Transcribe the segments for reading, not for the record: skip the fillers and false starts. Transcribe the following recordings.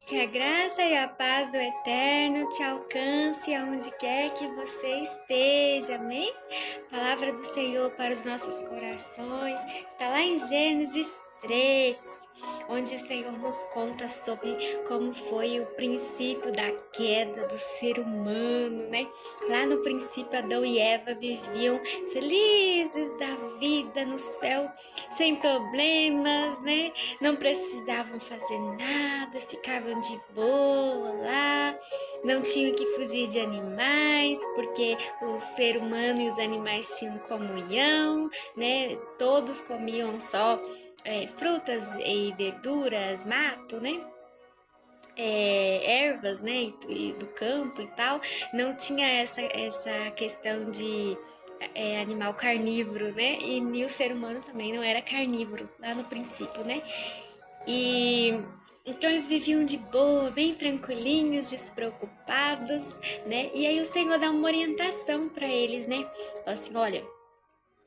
Que a graça e a paz do Eterno te alcance aonde quer que você esteja, amém? Palavra do Senhor para os nossos corações está lá em Gênesis 3, onde o Senhor nos conta sobre como foi o princípio da queda do ser humano, né? Lá no princípio, Adão e Eva viviam felizes da vida no céu, sem problemas, né? Não precisavam fazer nada, ficavam de boa lá, não tinham que fugir de animais, porque o ser humano e os animais tinham comunhão, né? Todos comiam só frutas e verduras, mato, né? Ervas, né, e do campo e tal, não tinha essa questão de animal carnívoro, né, e o ser humano também não era carnívoro lá no princípio, né, e então eles viviam de boa, bem tranquilinhos, despreocupados, né, e aí o Senhor dá uma orientação para eles, né, fala assim, olha,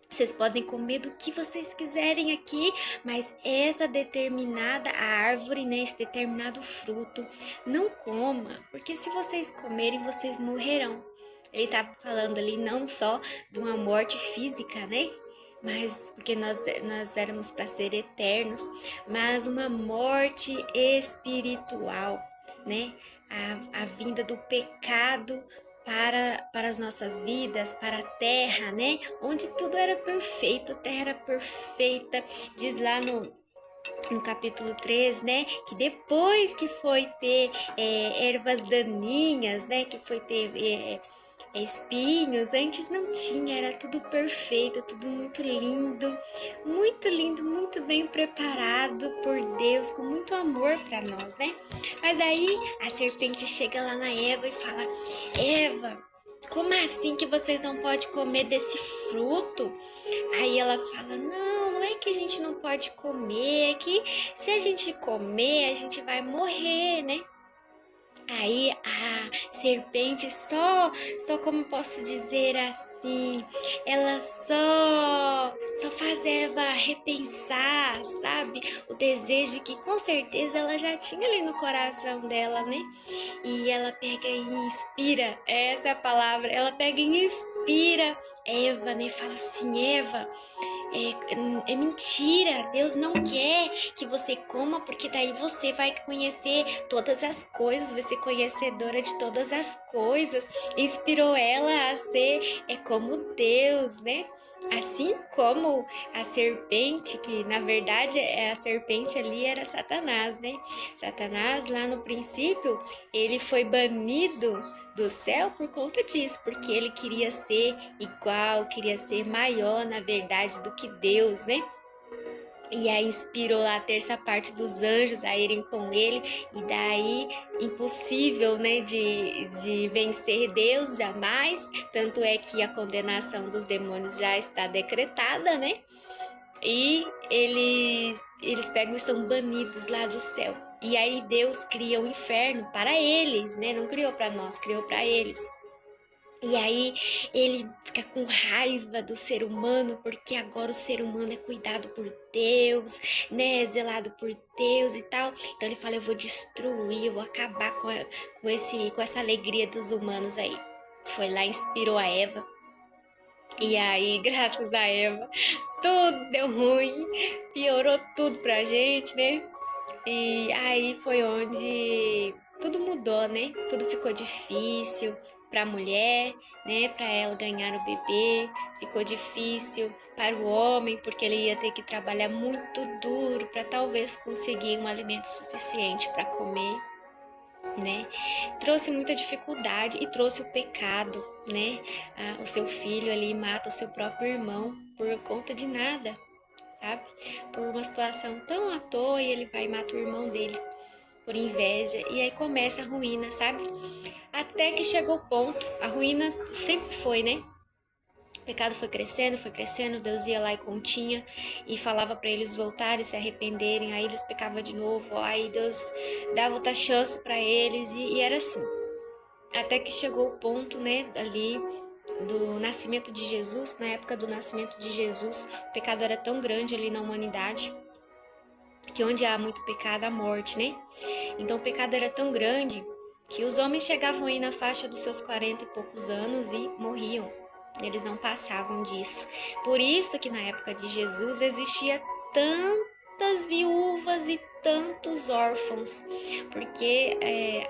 vocês podem comer do que vocês quiserem aqui, mas essa determinada árvore, né, esse determinado fruto, não coma, porque se vocês comerem, vocês morrerão. Ele estava falando ali não só de uma morte física, né? Mas porque nós éramos para ser eternos, mas uma morte espiritual, né? A vinda do pecado para as nossas vidas, para a terra, né? Onde tudo era perfeito, a terra era perfeita. Diz lá no capítulo 3, né? Que depois que foi ter ervas daninhas, né? Que foi ter espinhos, antes não tinha, era tudo perfeito, tudo muito lindo, muito bem preparado por Deus, com muito amor para nós, né? Mas aí a serpente chega lá na Eva e fala: Eva, como assim que vocês não podem comer desse fruto? Aí ela fala: não é que a gente não pode comer, é que se a gente comer, a gente vai morrer, né? Aí a serpente só como posso dizer assim, ela só faz Eva repensar, sabe? O desejo que com certeza ela já tinha ali no coração dela, né? E ela pega e inspira, essa é a palavra, ela pega e inspira Eva, né? Fala assim, Eva, é mentira, Deus não quer que você coma, porque daí você vai conhecer todas as coisas, vai ser conhecedora de todas as coisas. Inspirou ela a ser como Deus, né? Assim como a serpente, que na verdade a serpente ali era Satanás, né? Satanás lá no princípio, ele foi banido do céu por conta disso, porque ele queria ser igual, queria ser maior na verdade do que Deus, né? E aí inspirou a terça parte dos anjos a irem com ele, e daí impossível, né, de vencer Deus jamais, tanto é que a condenação dos demônios já está decretada, né? E eles pegam e são banidos lá do céu. E aí Deus cria o inferno para eles, né? Não criou para nós, criou para eles. E aí ele fica com raiva do ser humano, porque agora o ser humano é cuidado por Deus, né? É zelado por Deus e tal. Então ele fala, eu vou destruir, eu vou acabar com essa alegria dos humanos aí. Foi lá, inspirou a Eva. E aí, graças a Eva, tudo deu ruim, piorou tudo pra gente, né? E aí foi onde tudo mudou, né? Tudo ficou difícil para a mulher, né? Para ela ganhar o bebê, ficou difícil para o homem, porque ele ia ter que trabalhar muito duro para talvez conseguir um alimento suficiente para comer, né? Trouxe muita dificuldade e trouxe o pecado, né? O seu filho ali mata o seu próprio irmão por conta de nada, sabe? Por uma situação tão à toa e ele vai e mata o irmão dele por inveja, e aí começa a ruína, sabe? Até que chegou o ponto, a ruína sempre foi, né? O pecado foi crescendo, Deus ia lá e continha e falava para eles voltarem, se arrependerem, aí eles pecavam de novo, aí Deus dava outra chance para eles e era assim. Até que chegou o ponto, né, ali do nascimento de Jesus, na época do nascimento de Jesus, o pecado era tão grande ali na humanidade que onde há muito pecado, há morte, né? Então o pecado era tão grande que os homens chegavam aí na faixa dos seus 40 e poucos anos e morriam. Eles não passavam disso. Por isso que na época de Jesus existia tantas viúvas e tantos órfãos, porque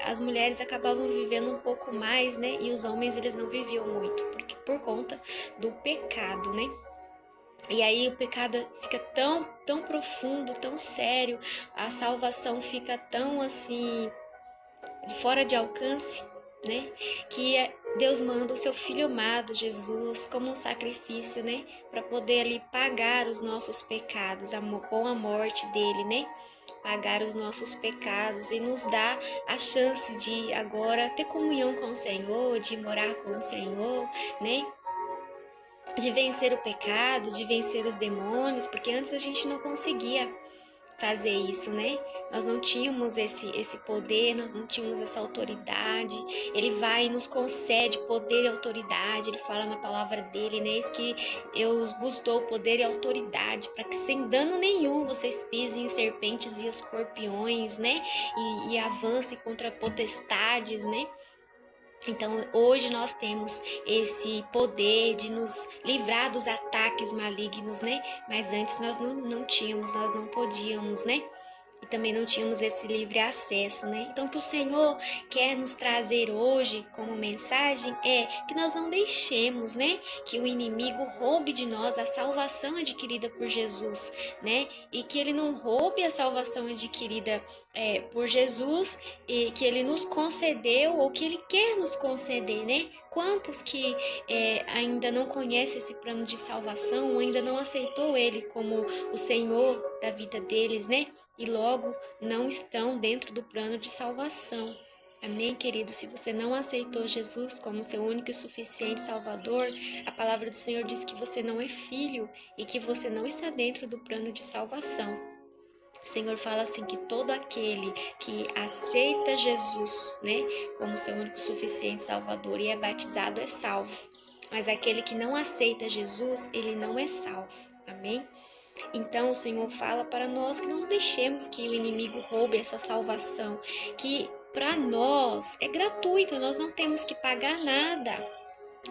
as mulheres acabavam vivendo um pouco mais, né? E os homens eles não viviam muito, porque por conta do pecado, né? E aí o pecado fica tão profundo, tão sério, a salvação fica tão assim fora de alcance, né? Que Deus manda o seu filho amado, Jesus, como um sacrifício, né? Para poder ali pagar os nossos pecados com a morte dele, né? Pagar os nossos pecados e nos dar a chance de agora ter comunhão com o Senhor, de morar com o Senhor, né? De vencer o pecado, de vencer os demônios, porque antes a gente não conseguia fazer isso, né? Nós não tínhamos esse poder, nós não tínhamos essa autoridade. Ele vai e nos concede poder e autoridade. Ele fala na palavra dele, né? Eis que eu vos dou poder e autoridade para que sem dano nenhum vocês pisem em serpentes e escorpiões, né? E avancem contra potestades, né? Então, hoje nós temos esse poder de nos livrar dos ataques malignos, né? Mas antes nós não tínhamos, nós não podíamos, né? E também não tínhamos esse livre acesso, né? Então, o que o Senhor quer nos trazer hoje como mensagem é que nós não deixemos, né? Que o inimigo roube de nós a salvação adquirida por Jesus, né? E que ele não roube a salvação adquirida por Jesus e que ele nos concedeu ou que ele quer nos conceder, né? Quantos que ainda não conhecem esse plano de salvação ou ainda não aceitou ele como o Senhor da vida deles, né? E logo não estão dentro do plano de salvação. Amém, querido? Se você não aceitou Jesus como seu único e suficiente Salvador, a palavra do Senhor diz que você não é filho e que você não está dentro do plano de salvação. O Senhor fala assim que todo aquele que aceita Jesus, né, como seu único e suficiente Salvador e é batizado é salvo. Mas aquele que não aceita Jesus, ele não é salvo. Amém? Então o Senhor fala para nós que não deixemos que o inimigo roube essa salvação, que para nós é gratuita, nós não temos que pagar nada.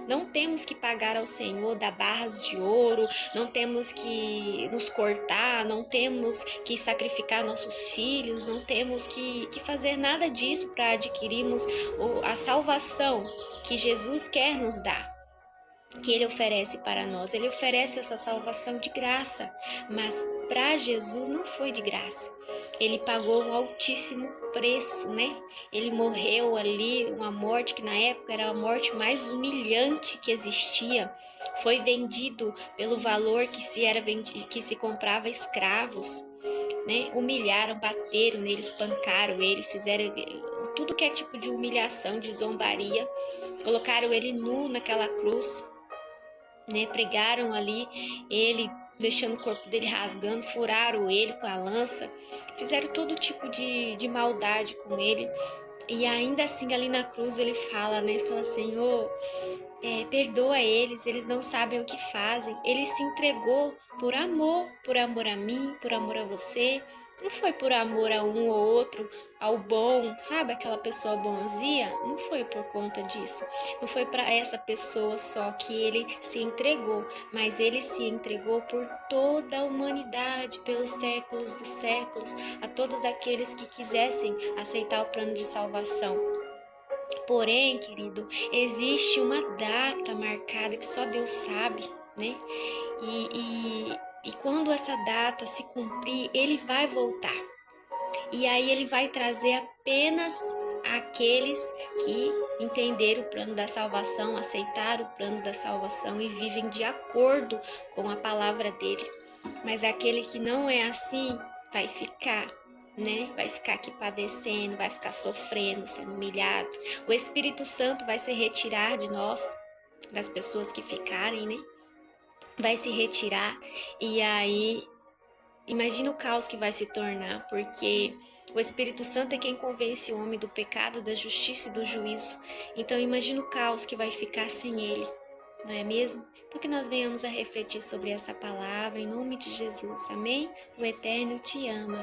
Não temos que pagar ao Senhor, dar barras de ouro, não temos que nos cortar, não temos que sacrificar nossos filhos, não temos que fazer nada disso para adquirirmos a salvação que Jesus quer nos dar, que ele oferece para nós. Ele oferece essa salvação de graça, mas para Jesus não foi de graça. Ele pagou um altíssimo preço, né? Ele morreu ali, uma morte que na época era a morte mais humilhante que existia. Foi vendido pelo valor que se comprava escravos, né? Humilharam, bateram nele, espancaram ele, fizeram tudo que é tipo de humilhação, de zombaria. Colocaram ele nu naquela cruz, né? Pregaram ali ele, deixando o corpo dele rasgando, furaram ele com a lança, fizeram todo tipo de maldade com ele. E ainda assim ali na cruz ele fala, né? Fala, Senhor, perdoa eles não sabem o que fazem. Ele se entregou por amor a mim, por amor a você. Não foi por amor a um ou outro, ao bom, sabe? Aquela pessoa bonzinha. Não foi por conta disso. Não foi para essa pessoa só que ele se entregou, mas ele se entregou por toda a humanidade, pelos séculos dos séculos, a todos aqueles que quisessem aceitar o plano de salvação. Porém, querido, existe uma data marcada que só Deus sabe, né? E quando essa data se cumprir, ele vai voltar. E aí ele vai trazer apenas aqueles que entenderam o plano da salvação, aceitaram o plano da salvação e vivem de acordo com a palavra dele. Mas aquele que não é assim vai ficar, né? Vai ficar aqui padecendo, vai ficar sofrendo, sendo humilhado. O Espírito Santo vai se retirar de nós, das pessoas que ficarem, né? Vai se retirar e aí imagina o caos que vai se tornar, porque o Espírito Santo é quem convence o homem do pecado, da justiça e do juízo. Então imagina o caos que vai ficar sem ele, não é mesmo? Então que nós venhamos a refletir sobre essa palavra em nome de Jesus, amém? O Eterno te ama.